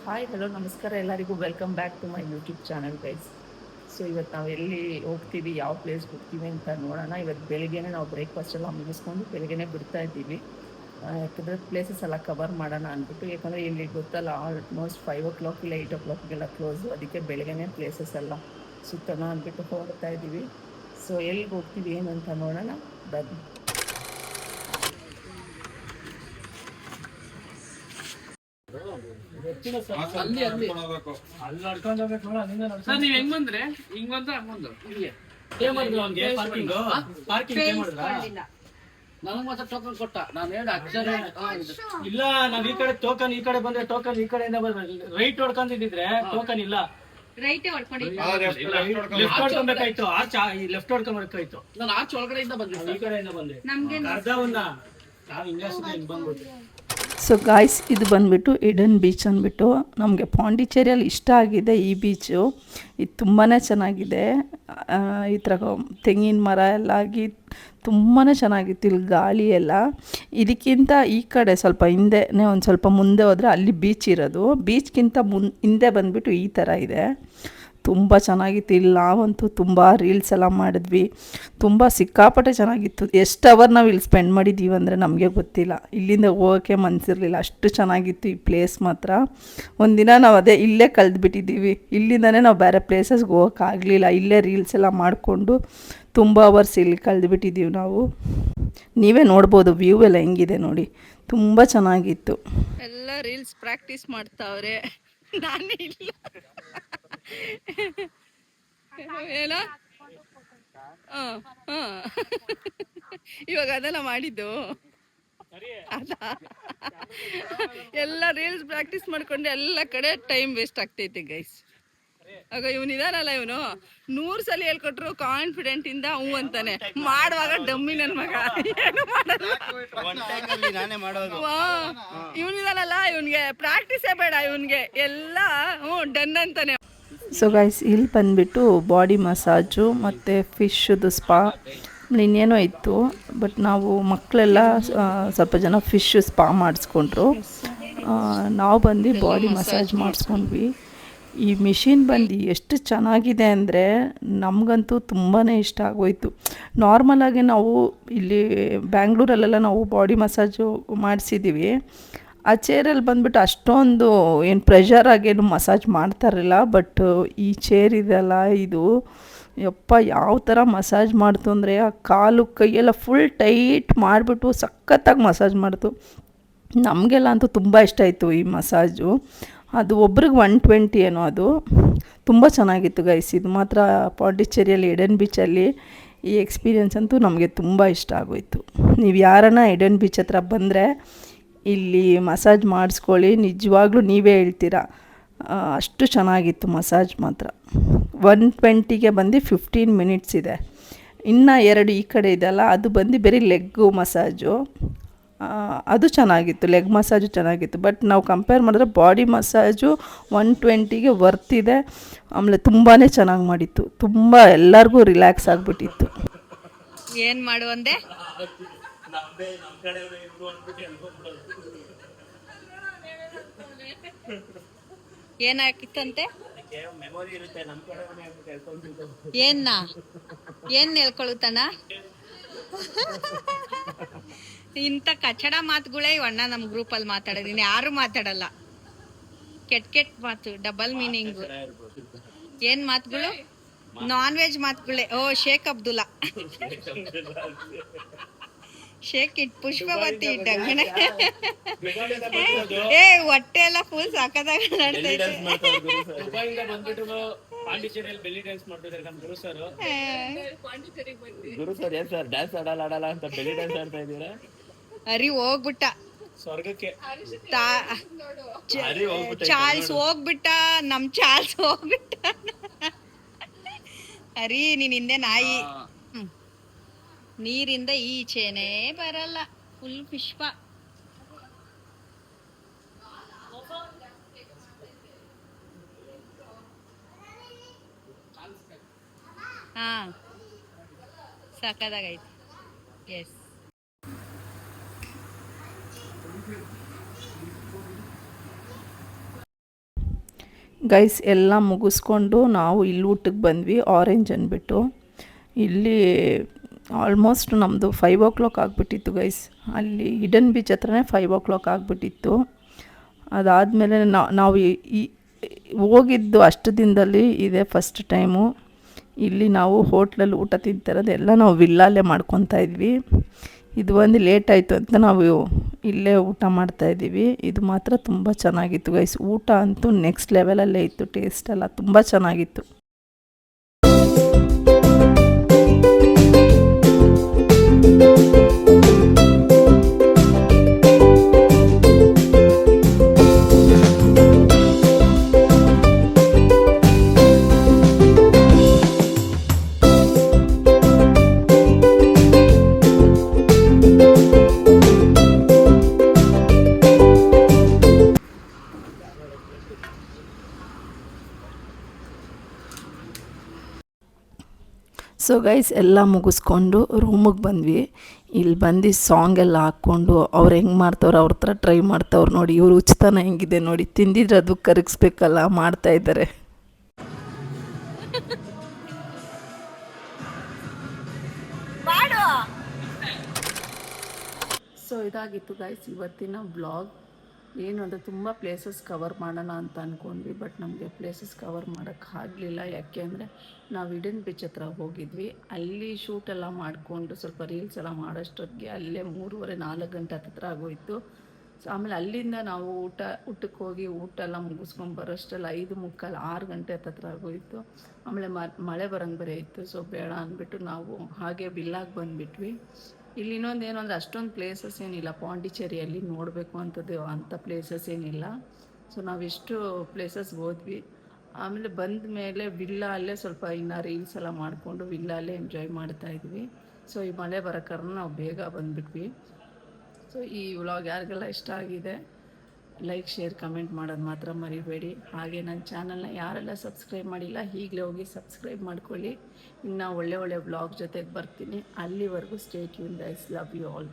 Hi hello ನಮಸ್ಕಾರ ಎಲ್ಲರಿಗೂ welcome back to my YouTube channel guys. So ಇವತ್ತು ನಾವು ಎಲ್ಲಿ ಹೋಗ್ತೀವಿ, ಯಾವ ಪ್ಲೇಸ್ಗೆ ಹೋಗ್ತೀವಿ ಅಂತ ನೋಡೋಣ. ಇವತ್ತು ಬೆಳಿಗ್ಗೆನೇ ನಾವು ಬ್ರೇಕ್ಫಾಸ್ಟ್ ಎಲ್ಲ ಮುಗಿಸ್ಕೊಂಡು ಬೆಳಿಗ್ಗೆನೇ ಬಿಡ್ತಾ ಇದ್ದೀವಿ. ಯಾಕಂದರೆ ಪ್ಲೇಸಸ್ ಎಲ್ಲ ಕವರ್ ಮಾಡೋಣ ಅಂದ್ಬಿಟ್ಟು. ಯಾಕಂದರೆ ಇಲ್ಲಿ ಗೊತ್ತಲ್ಲ, ಆಲ್ಮೋಸ್ಟ್ 5 o'clock ಇಲ್ಲ 8 o'clockಗೆಲ್ಲ ಕ್ಲೋಸು. ಅದಕ್ಕೆ ಬೆಳಗ್ಗೆನೇ ಪ್ಲೇಸಸ್ ಎಲ್ಲ ಸುತ್ತೋಣ ಅಂದ್ಬಿಟ್ಟು ಹೋಗ್ತಾ ಇದ್ದೀವಿ. ಸೊ ಎಲ್ಲಿಗೆ ಹೋಗ್ತೀವಿ ಏನು ಅಂತ ನೋಡೋಣ ಬನ್ನಿ. ನೀವ್ ಹೆಂಗ್ ಬಂದ್ರೆ ಹಿಂಗ್ ಬಂದ್ರೆ ಹಂಗ್ ಬಂದ್ರು ನನಗ್ ಮಾತ್ರ ಟೋಕನ್ ಕೊಟ್ಟ. ನಾನು ಹೇಳಿ ಅಕ್ಷರ ಇಲ್ಲ, ನಾವ್ ಈ ಕಡೆ ಟೋಕನ್, ಈ ಕಡೆ ಬಂದ್ರೆ ಟೋಕನ್, ಈ ಕಡೆಯಿಂದ ಬಂದ್ರೆ ರೈಟ್ ಹೊಡ್ಕೊಂಡಿದ್ರೆ ಟೋಕನ್ ಇಲ್ಲ, ರೈಟ್ ಹೊಡ್ಕೊಂಡಿದ್ದೆ. ಲೆಫ್ಟ್ ಹೊಡ್ಕೊಬೇಕಾಯ್ತು. ಲೆಫ್ಟ್ ಹೊಡ್ಕೊಬೇಕಾಯ್ತು. ನಾನು ಆಚೆ ಒಳಗಡೆಯಿಂದ ಬಂದೆ, ಈ ಕಡೆಯಿಂದ ಬಂದೆ ನಮ್ಗೆ ಅರ್ಧವನ್ನ ನಾವು ಹಿಂಗ ಬಂದ್ಬಿಟ್ಟು. ಸೊ ಗಾಯ್ಸ್, ಇದು ಬಂದುಬಿಟ್ಟು ಇಡನ್ ಬೀಚ್ ಅಂದ್ಬಿಟ್ಟು. ನಮಗೆ ಪಾಂಡಿಚೇರಿಯಲ್ಲಿ ಇಷ್ಟ ಆಗಿದೆ ಈ ಬೀಚು. ಇದು ತುಂಬಾ ಚೆನ್ನಾಗಿದೆ. ಈ ಥರ ತೆಂಗಿನ ಮರ ಎಲ್ಲ ಆಗಿ ತುಂಬಾ ಚೆನ್ನಾಗಿತ್ತು. ಇಲ್ಲಿ ಗಾಳಿ ಎಲ್ಲ. ಇದಕ್ಕಿಂತ ಈ ಕಡೆ ಸ್ವಲ್ಪ ಹಿಂದೆನೇ ಒಂದು ಸ್ವಲ್ಪ ಮುಂದೆ ಹೋದರೆ ಅಲ್ಲಿ ಬೀಚ್ ಇರೋದು. ಬೀಚ್ಗಿಂತ ಹಿಂದೆ ಬಂದುಬಿಟ್ಟು ಈ ಥರ ಇದೆ. ತುಂಬ ಚೆನ್ನಾಗಿತ್ತು. ಇಲ್ಲಿ ನಾವಂತೂ ತುಂಬ ರೀಲ್ಸ್ ಎಲ್ಲ ಮಾಡಿದ್ವಿ. ತುಂಬ ಸಿಕ್ಕಾಪಟ್ಟೆ ಚೆನ್ನಾಗಿತ್ತು. ಎಷ್ಟು ಅವರ್ ನಾವು ಇಲ್ಲಿ ಸ್ಪೆಂಡ್ ಮಾಡಿದ್ದೀವಿ ಅಂದರೆ ನಮಗೆ ಗೊತ್ತಿಲ್ಲ. ಇಲ್ಲಿಂದ ಹೋಗೋಕ್ಕೆ ಮನಸ್ಸಿರಲಿಲ್ಲ, ಅಷ್ಟು ಚೆನ್ನಾಗಿತ್ತು ಈ ಪ್ಲೇಸ್ ಮಾತ್ರ. ಒಂದಿನ ನಾವು ಅದೇ ಇಲ್ಲೇ ಕಳೆದ್ಬಿಟ್ಟಿದ್ದೀವಿ. ಇಲ್ಲಿಂದನೇ ನಾವು ಬೇರೆ ಪ್ಲೇಸಸ್ಗೆ ಹೋಗೋಕ್ಕಾಗಲಿಲ್ಲ. ಇಲ್ಲೇ ರೀಲ್ಸ್ ಎಲ್ಲ ಮಾಡಿಕೊಂಡು ತುಂಬ ಅವರ್ಸ್ ಇಲ್ಲಿ ಕಳೆದ್ಬಿಟ್ಟಿದ್ದೀವಿ ನಾವು. ನೀವೇ ನೋಡ್ಬೋದು ವ್ಯೂ ಎಲ್ಲ ಹೆಂಗಿದೆ ನೋಡಿ, ತುಂಬ ಚೆನ್ನಾಗಿತ್ತು. ಎಲ್ಲ ರೀಲ್ಸ್ ಪ್ರಾಕ್ಟೀಸ್ ಮಾಡ್ತಾವ್ರೆ, ನಾನೇ ಇಲ್ಲ. ಏನ ಇವಾಗ ಅದೆಲ್ಲ ಮಾಡಿದ್ದು ಅದ ಎಲ್ಲ ರೀಲ್ಸ್ ಪ್ರಾಕ್ಟೀಸ್ ಮಾಡ್ಕೊಂಡು ಎಲ್ಲ ಕಡೆ ಟೈಮ್ ವೇಸ್ಟ್ ಆಗ್ತೈತೆ ಗೈಸ್. ಆಗ ಇವನಿದಾನಲ್ಲ, ಇವನು 100 ಸಲ ಹೇಳ್ಕೊಟ್ರು ಕಾನ್ಫಿಡೆಂಟ್ ಇಂದ ಹ್ಞೂ ಅಂತಾನೆ. ಮಾಡುವಾಗ ಡಮ್ಮಿ ನನ್ ಮಗ, ಏನು ಮಾಡಲ್ಲ. ಇವನಿದಾನಲ್ಲ, ಇವನ್ಗೆ ಪ್ರಾಕ್ಟೀಸೇ ಬೇಡ, ಇವನ್ಗೆ ಎಲ್ಲ ಡನ್ ಅಂತಾನೆ. ಸೊ ಗೈಸ್, ಇಲ್ಲಿ ಬಂದುಬಿಟ್ಟು ಬಾಡಿ ಮಸಾಜು ಮತ್ತು ಫಿಶ್ದು ಸ್ಪಾ ಇನ್ನೇನೋ ಇತ್ತು. ಬಟ್ ನಾವು ಮಕ್ಕಳೆಲ್ಲ ಸ್ವಲ್ಪ ಜನ ಫಿಶ್ ಸ್ಪಾ ಮಾಡಿಸ್ಕೊಂಡ್ರು. ನಾವು ಬಂದು ಬಾಡಿ ಮಸಾಜ್ ಮಾಡಿಸ್ಕೊಂಡ್ವಿ. ಈ ಮಿಷಿನ್ ಬಂದು ಎಷ್ಟು ಚೆನ್ನಾಗಿದೆ ಅಂದರೆ ನಮಗಂತೂ ತುಂಬಾ ಇಷ್ಟ ಆಗೋಯ್ತು. ನಾರ್ಮಲಾಗಿ ನಾವು ಇಲ್ಲಿ ಬ್ಯಾಂಗ್ಳೂರಲ್ಲೆಲ್ಲ ನಾವು ಬಾಡಿ ಮಸಾಜು ಮಾಡಿಸಿದ್ದೀವಿ. ಆ ಚೇರಲ್ಲಿ ಬಂದುಬಿಟ್ಟು ಅಷ್ಟೊಂದು ಏನು ಪ್ರೆಷರ್ ಆಗೇನು ಮಸಾಜ್ ಮಾಡ್ತಾರಿಲ್ಲ. ಬಟ್ ಈ ಚೇರ್ ಇದೆಲ್ಲ, ಇದು ಯಪ್ಪ ಯಾವ ಥರ ಮಸಾಜ್ ಮಾಡ್ತು ಅಂದರೆ ಆ ಕಾಲು ಕೈಯೆಲ್ಲ ಫುಲ್ ಟೈಟ್ ಮಾಡಿಬಿಟ್ಟು ಸಖತ್ತಾಗಿ ಮಸಾಜ್ ಮಾಡ್ತು. ನಮಗೆಲ್ಲ ಅಂತೂ ತುಂಬ ಇಷ್ಟ ಆಯಿತು ಈ ಮಸಾಜು. ಅದು ಒಬ್ರಿಗೆ 120 ಏನೋ, ಅದು ತುಂಬ ಚೆನ್ನಾಗಿತ್ತು ಗೈಸ್. ಇದು ಮಾತ್ರ ಪಾಂಡಿಚೇರಿಯಲ್ಲಿ ಎಡನ್ ಬೀಚಲ್ಲಿ ಈ ಎಕ್ಸ್ಪೀರಿಯೆನ್ಸ್ ಅಂತೂ ನಮಗೆ ತುಂಬ ಇಷ್ಟ ಆಗೋಯಿತು. ನೀವು ಯಾರನ್ನ ಎಡನ್ ಬೀಚ್ ಹತ್ರ ಬಂದರೆ ಇಲ್ಲಿ ಮಸಾಜ್ ಮಾಡಿಸ್ಕೊಳ್ಳಿ, ನಿಜವಾಗ್ಲೂ ನೀವೇ ಹೇಳ್ತೀರಾ, ಅಷ್ಟು ಚೆನ್ನಾಗಿತ್ತು ಮಸಾಜ್ ಮಾತ್ರ. 120ಗೆ ಬಂದು 15 ಮಿನಿಟ್ಸ್ ಇದೆ. ಇನ್ನು 2 ಈ ಕಡೆ ಇದೆಲ್ಲ, ಅದು ಬಂದು ಬರೀ ಲೆಗ್ಗು ಮಸಾಜು. ಅದು ಚೆನ್ನಾಗಿತ್ತು, ಲೆಗ್ ಮಸಾಜು ಚೆನ್ನಾಗಿತ್ತು. ಬಟ್ ನಾವು ಕಂಪೇರ್ ಮಾಡಿದ್ರೆ ಬಾಡಿ ಮಸಾಜು 120ಗೆ ವರ್ತಿದೆ. ಆಮೇಲೆ ತುಂಬಾ ಚೆನ್ನಾಗಿ ಮಾಡಿತ್ತು. ತುಂಬ ಎಲ್ಲರಿಗೂ ರಿಲ್ಯಾಕ್ಸ್ ಆಗಿಬಿಟ್ಟಿತ್ತು. ಏನು ಮಾಡುವಂದೆ ಏನಾಕಿತ್ತಂತೆ? ಏನ್ ಹೇಳ್ಕೊಳುತ್ತಾನ? ಇಂಥ ಕಚಡ ಮಾತುಗಳೇ ಇವಣ್ಣ ನಮ್ಮ ಗ್ರೂಪಲ್ಲಿ ಮಾತಾಡೋದಿನಿ, ಯಾರು ಮಾತಾಡಲ್ಲ. ಕೆಟ್ಟ ಮಾತು, ಡಬಲ್ ಮೀನಿಂಗು. ಏನ್ ಮಾತುಗಳು? ನಾನ್ ವೆಜ್ ಮಾತುಗಳೇ. ಓ ಶೇಖ್ ಅಬ್ದುಲ್ಲಾ, ಶೇಖ್ ಇಟ್ ಪುಷ್ಪವತಿ ಇಟ್ಟಂಗನೆ. ಏ ಹೊಟ್ಟೆ ಎಲ್ಲ ಫುಲ್ ಸಾಕದಾಗ ನಡ್ತೈತೆ. ಪಾಂಡಿಚೇರಿಯಲ್ಲಿ ಬೆಲ್ಲಿ ಡ್ಯಾನ್ಸ್ ಮಾಡ್ತಿದ್ದಾರೆ ನಮ್ಮ ಗುರು ಸರ್. ಗುರು ಸರ್ ಏನ್ ಸರ್ ಡ್ಯಾನ್ಸ್ ಆಡಲ್ಲ ಅಂತ ಬೆಲ್ಲಿ ಡ್ಯಾನ್ಸ್ ಆಡ್ತಾ ಇದ್ದೀರಾ? ಹರಿ ಹೋಗ್ಬಿಟ್ಟ ಸ್ವರ್ಗಕ್ಕೆ. ಚಾರ್ಲ್ಸ್ ಹೋಗ್ಬಿಟ್ಟ, ನಮ್ ಚಾರ್ಲ್ಸ್ ಹೋಗ್ಬಿಟ್ಟ. ಹರಿ ನೀನ್ ಹಿಂದೆ ನಾಯಿ. ನೀರಿಂದ ಈಚೆನೆ ಬರಲ್ಲ, ಫುಲ್ ಪುಷ್ಪ. ಹಾ ಸಾಕಾದಾಗೈತಿ. ಎಸ್, ಗೈಸ್ ಎಲ್ಲ ಮುಗಿಸ್ಕೊಂಡು ನಾವು ಇಲ್ಲಿ ಊಟಕ್ಕೆ ಬಂದ್ವಿ, ಆರೆಂಜ್ ಅಂದ್ಬಿಟ್ಟು. ಇಲ್ಲಿ ಆಲ್ಮೋಸ್ಟ್ ನಮ್ಮದು 5 o'clock ಆಗಿಬಿಟ್ಟಿತ್ತು ಗೈಸ್. ಅಲ್ಲಿ ಇಡನ್ ಬೀಚ್ ಹತ್ರನೇ 5 o'clock ಆಗಿಬಿಟ್ಟಿತ್ತು. ಅದಾದಮೇಲೆ ನಾವು ಈ ಹೋಗಿದ್ದು ಅಷ್ಟು ದಿನದಲ್ಲಿ ಇದೇ ಫಸ್ಟ್ ಟೈಮು. ಇಲ್ಲಿ ನಾವು ಹೋಟ್ಲಲ್ಲಿ ಊಟ ತಿಂತಿರೋದು ಎಲ್ಲ ನಾವು ವಿಲ್ಲಲ್ಲೇ ಮಾಡ್ಕೊತಾ ಇದ್ವಿ. ಇದು ಒಂದು ಲೇಟ್ ಆಯಿತು ಅಂತ ನಾವು ಇಲ್ಲೇ ಊಟ ಮಾಡ್ತಾಯಿದ್ದೀವಿ. ಇದು ಮಾತ್ರ ತುಂಬ ಚೆನ್ನಾಗಿತ್ತು ಗೈಸ್. ಊಟ ಅಂತೂ ನೆಕ್ಸ್ಟ್ ಲೆವೆಲಲ್ಲೇ ಇತ್ತು. ಟೇಸ್ಟ್ ಎಲ್ಲ ತುಂಬ ಚೆನ್ನಾಗಿತ್ತು. ಸೊ ಗೈಸ್ ಎಲ್ಲ ಮುಗಿಸ್ಕೊಂಡು ರೂಮಿಗೆ ಬಂದ್ವಿ. ಇಲ್ಲಿ ಬಂದು ಸಾಂಗ್ ಎಲ್ಲ ಹಾಕ್ಕೊಂಡು ಅವ್ರು ಹೆಂಗೆ ಮಾಡ್ತವ್ರು ಅವ್ರ ಹತ್ರ ಟ್ರೈ ಮಾಡ್ತವ್ರು ನೋಡಿ. ಇವ್ರು ಉಚಿತನ ಹೆಂಗಿದೆ ನೋಡಿ, ತಿಂದಿದ್ರೆ ಅದು ಕರಗಿಸ್ಬೇಕಲ್ಲ, ಮಾಡ್ತಾಯಿದ್ದಾರೆ. ಸೊ ಇದಾಗಿತ್ತು ಗೈಸ್ ಇವತ್ತಿನ ಬ್ಲಾಗ್. ಏನು ಅಂದರೆ ತುಂಬ ಪ್ಲೇಸಸ್ ಕವರ್ ಮಾಡೋಣ ಅಂತ ಅಂದ್ಕೊಂಡ್ವಿ, ಬಟ್ ನಮಗೆ ಪ್ಲೇಸಸ್ ಕವರ್ ಮಾಡೋಕ್ಕಾಗಲಿಲ್ಲ. ಯಾಕೆ ಅಂದರೆ ನಾವು ಇಡನ್ ಬೀಚ್ ಹತ್ರ ಹೋಗಿದ್ವಿ. ಅಲ್ಲಿ ಶೂಟೆಲ್ಲ ಮಾಡಿಕೊಂಡು ಸ್ವಲ್ಪ ರೀಲ್ಸ್ ಎಲ್ಲ ಮಾಡೋಷ್ಟೊತ್ತಿಗೆ ಅಲ್ಲೇ 3:30-4 ಗಂಟೆ ಹತ್ತಿರ ಆಗೋಯಿತು. ಸೊ ಆಮೇಲೆ ಅಲ್ಲಿಂದ ನಾವು ಊಟಕ್ಕೆ ಹೋಗಿ ಊಟ ಎಲ್ಲ ಮುಗಿಸ್ಕೊಂಡು ಬರೋಷ್ಟೆಲ್ಲ 5:45-6 ಗಂಟೆ ಹತ್ತಿರ ಆಗೋಯಿತು. ಆಮೇಲೆ ಮಳೆ ಬರೋಂಗೆ ಬೇರೆ ಇತ್ತು. ಸೊ ಬೇಡ ಅಂದ್ಬಿಟ್ಟು ನಾವು ಹಾಗೆ ವಿಲ್ಲಾಗೆ ಬಂದುಬಿಟ್ವಿ. ಇಲ್ಲಿ ಇನ್ನೊಂದು ಏನು ಅಂದರೆ ಅಷ್ಟೊಂದು ಪ್ಲೇಸಸ್ ಏನಿಲ್ಲ ಪಾಂಡಿಚೇರಿಯಲ್ಲಿ ನೋಡಬೇಕು ಅಂಥ ಪ್ಲೇಸಸ್ ಏನಿಲ್ಲ. ಸೊ ನಾವಿಷ್ಟು ಪ್ಲೇಸಸ್ಗೆ ಹೋದ್ವಿ. ಆಮೇಲೆ ಬಂದ ಮೇಲೆ ವಿಲ್ಲಲ್ಲೇ ಸ್ವಲ್ಪ ಇನ್ನು ರೀಲ್ಸ್ ಎಲ್ಲ ಮಾಡಿಕೊಂಡು ವಿಲ್ಲಲ್ಲೇ ಎಂಜಾಯ್ ಮಾಡ್ತಾಯಿದ್ವಿ. ಸೊ ಈ ಮಳೆ ಬರೋ ಕಾರಣ ನಾವು ಬೇಗ ಬಂದುಬಿಟ್ವಿ. ಸೊ ಈ ವ್ಲಾಗ್ ಯಾರಿಗೆಲ್ಲ ಇಷ್ಟ ಆಗಿದೆ ಲೈಕ್, ಶೇರ್, ಕಮೆಂಟ್ ಮಾಡೋದು ಮಾತ್ರ ಮರಿಬೇಡಿ. ಹಾಗೆ ನನ್ನ ಚಾನಲ್ನ ಯಾರೆಲ್ಲ ಸಬ್ಸ್ಕ್ರೈಬ್ ಮಾಡಿಲ್ಲ ಈಗಲೇ ಹೋಗಿ ಸಬ್ಸ್ಕ್ರೈಬ್ ಮಾಡ್ಕೊಳ್ಳಿ. ಇನ್ನು ಒಳ್ಳೆ ವ್ಲಾಗ್ ಜೊತೆಗೆ ಬರ್ತೀನಿ. ಅಲ್ಲಿವರೆಗೂ stay tune guys. Love you all.